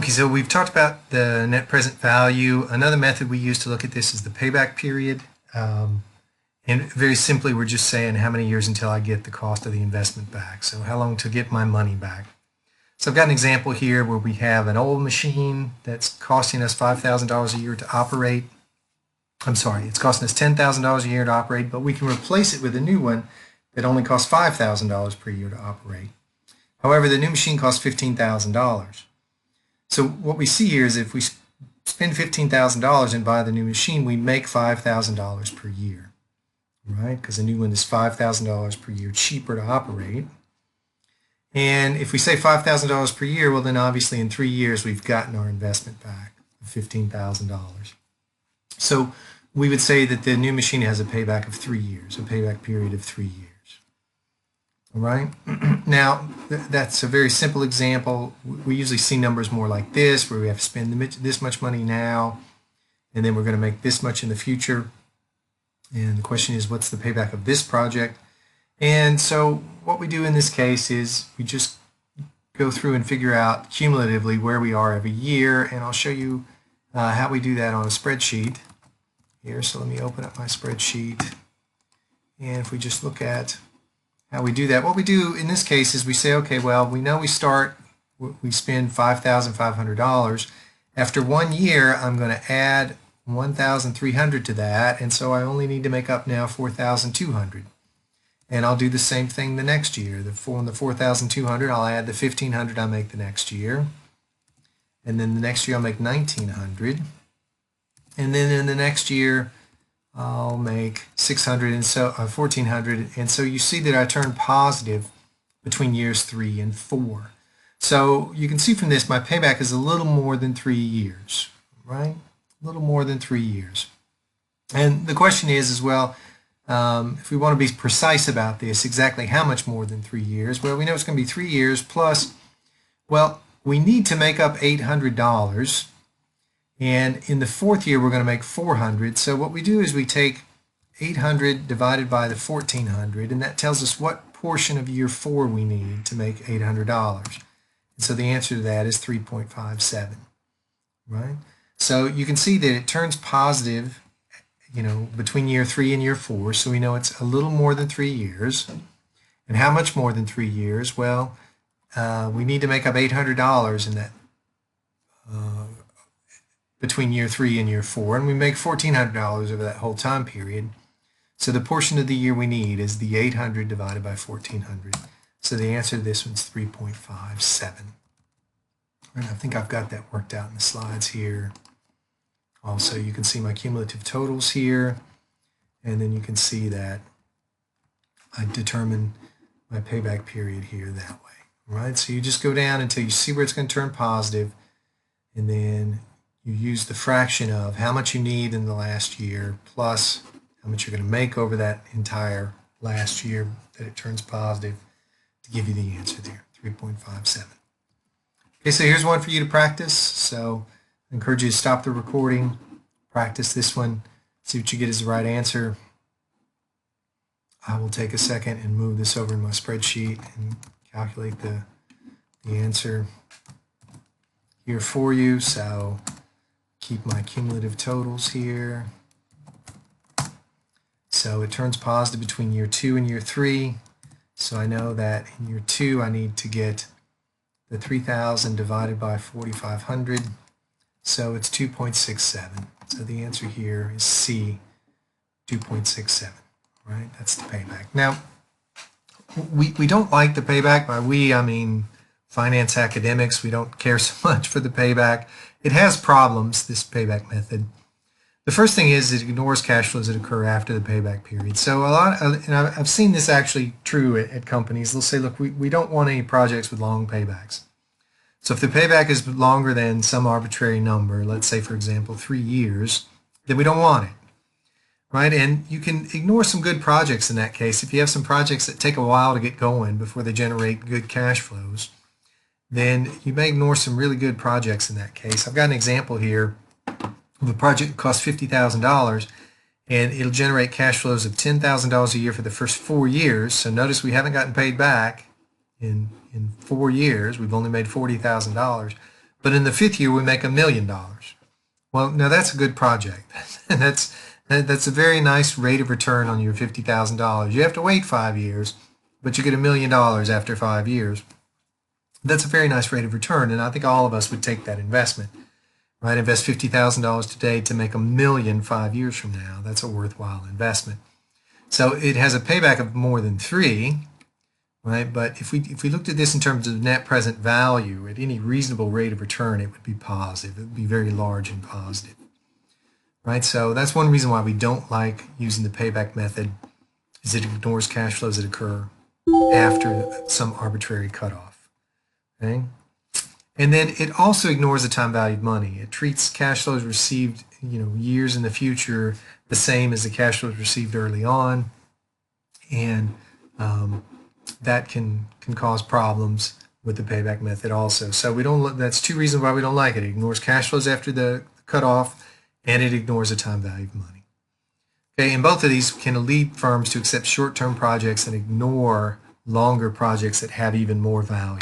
Okay, so we've talked about the net present value. Another method we use to look at this is the payback period. And very simply, we're just saying how many years until I get the cost of the investment back. So how long to get my money back. So I've got an example here where we have an old machine that's costing us $5,000 a year to operate. I'm sorry, it's costing us $10,000 a year to operate, but we can replace it with a new one that only costs $5,000 per year to operate. However, the new machine costs $15,000. So what we see here is if we spend $15,000 and buy the new machine, we make $5,000 per year, right? Because the new one is $5,000 per year cheaper to operate. And if we say $5,000 per year, well then obviously in 3 years we've gotten our investment back of $15,000. So we would say that the new machine has a payback of 3 years, a payback period of 3 years. All right. Now, that's a very simple example. We usually see numbers more like this, where we have to spend this much money now, and then we're going to make this much in the future. And the question is, what's the payback of this project? And so what we do in this case is we just go through and figure out cumulatively where we are every year, and I'll show you how we do that on a spreadsheet here. So let me open up my spreadsheet, and if we just look at how we do that, what we do in this case is we say, okay, well, we know we spend $5,500. After 1 year, I'm going to add $1,300 to that, and so I only need to make up now $4,200. And I'll do the same thing the next year. On the $4,200, I'll add the $1,500 I make the next year, and then the next year I'll make $1,900, and then in the next year I'll make $600 and so $1,400, and so you see that I turn positive between years 3 and 4. So you can see from this my payback is a little more than 3 years, right? A little more than 3 years. And the question is as well, if we want to be precise about this, exactly how much more than 3 years? Well, we know it's going to be 3 years plus, well, we need to make up $800. And in the 4th year, we're going to make $400. So what we do is we take 800 divided by the 1,400, and that tells us what portion of year 4 we need to make $800. And so the answer to that is 3.57, right? So you can see that it turns positive, between year 3 and year 4. So we know it's a little more than 3 years. And how much more than 3 years? Well, we need to make up $800 in that between year 3 and year 4, and we make $1,400 over that whole time period. So the portion of the year we need is the 800 divided by 1,400. So the answer to this one's 3.57. And I think I've got that worked out in the slides here. Also, you can see my cumulative totals here, and then you can see that I determine my payback period here that way. All right, so you just go down until you see where it's going to turn positive, and then you use the fraction of how much you need in the last year plus how much you're going to make over that entire last year that it turns positive to give you the answer there, 3.57. Okay, so here's one for you to practice. So I encourage you to stop the recording, practice this one, see what you get as the right answer. I will take a second and move this over in my spreadsheet and calculate the answer here for you. So keep my cumulative totals here. So it turns positive between year 2 and year 3. So I know that in year 2 I need to get the 3,000 divided by 4,500. So it's 2.67. So the answer here is C, 2.67. Right? That's the payback. Now, we don't like the payback. By we, I mean finance academics. We don't care so much for the payback. It has problems, this payback method. The first thing is it ignores cash flows that occur after the payback period. So and I've seen this actually true at companies. They'll say, look, we don't want any projects with long paybacks. So if the payback is longer than some arbitrary number, let's say, for example, 3 years, then we don't want it, right? And you can ignore some good projects in that case. If you have some projects that take a while to get going before they generate good cash flows, then you may ignore some really good projects in that case. I've got an example here of a project that costs $50,000, and it'll generate cash flows of $10,000 a year for the first 4 years. So notice we haven't gotten paid back in 4 years. We've only made $40,000. but in the 5th year we make $1 million. Well, now that's a good project. And that's a very nice rate of return on your $50,000. You have to wait 5 years, but you get $1 million after 5 years. That's a very nice rate of return, and I think all of us would take that investment. Right? Invest $50,000 today to make $1 million 5 years from now. That's a worthwhile investment. So it has a payback of more than 3, right? But if we looked at this in terms of net present value, at any reasonable rate of return, it would be positive. It would be very large and positive, right? So that's one reason why we don't like using the payback method, is it ignores cash flows that occur after some arbitrary cutoff. Okay? And then it also ignores the time valued money. It treats cash flows received, years in the future the same as the cash flows received early on, and that can cause problems with the payback method also. So we don't. That's 2 reasons why we don't like it. It ignores cash flows after the cutoff, and it ignores the time value of money. Okay, and both of these can lead firms to accept short-term projects and ignore longer projects that have even more value.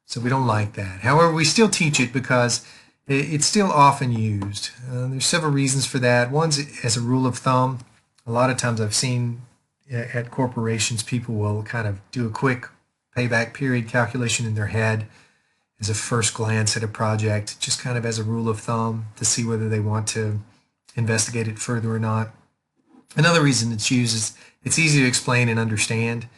So we don't like that. However, we still teach it because it's still often used. There's several reasons for that. One's as a rule of thumb. A lot of times I've seen at corporations, people will kind of do a quick payback period calculation in their head as a first glance at a project, just kind of as a rule of thumb to see whether they want to investigate it further or not. Another reason it's used is it's easy to explain and understand.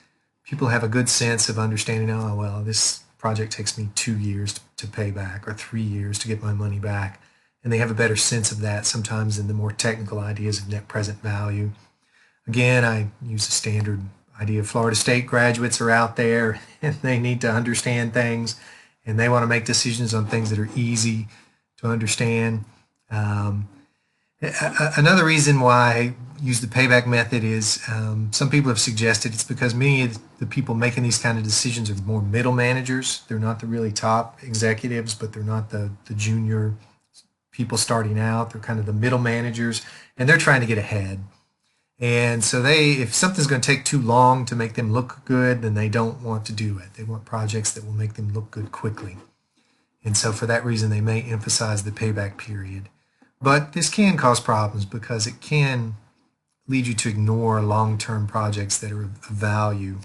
People have a good sense of understanding, oh, well, this project takes me 2 years to pay back or 3 years to get my money back. And they have a better sense of that sometimes than the more technical ideas of net present value. Again, I use the standard idea. Florida State graduates are out there and they need to understand things and they want to make decisions on things that are easy to understand. Another reason why I use the payback method is some people have suggested it's because many of the people making these kind of decisions are more middle managers. They're not the really top executives, but they're not the junior people starting out. They're kind of the middle managers, and they're trying to get ahead. And so if something's going to take too long to make them look good, then they don't want to do it. They want projects that will make them look good quickly. And so for that reason, they may emphasize the payback period. But this can cause problems because it can lead you to ignore long-term projects that are of value.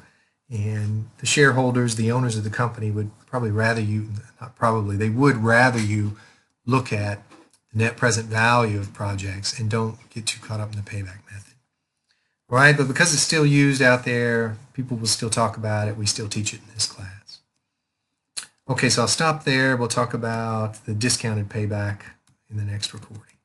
And the shareholders, the owners of the company would probably rather you, not probably, they would rather you look at the net present value of projects and don't get too caught up in the payback method. Right? But because it's still used out there, people will still talk about it. We still teach it in this class. Okay, so I'll stop there. We'll talk about the discounted payback in the next recording.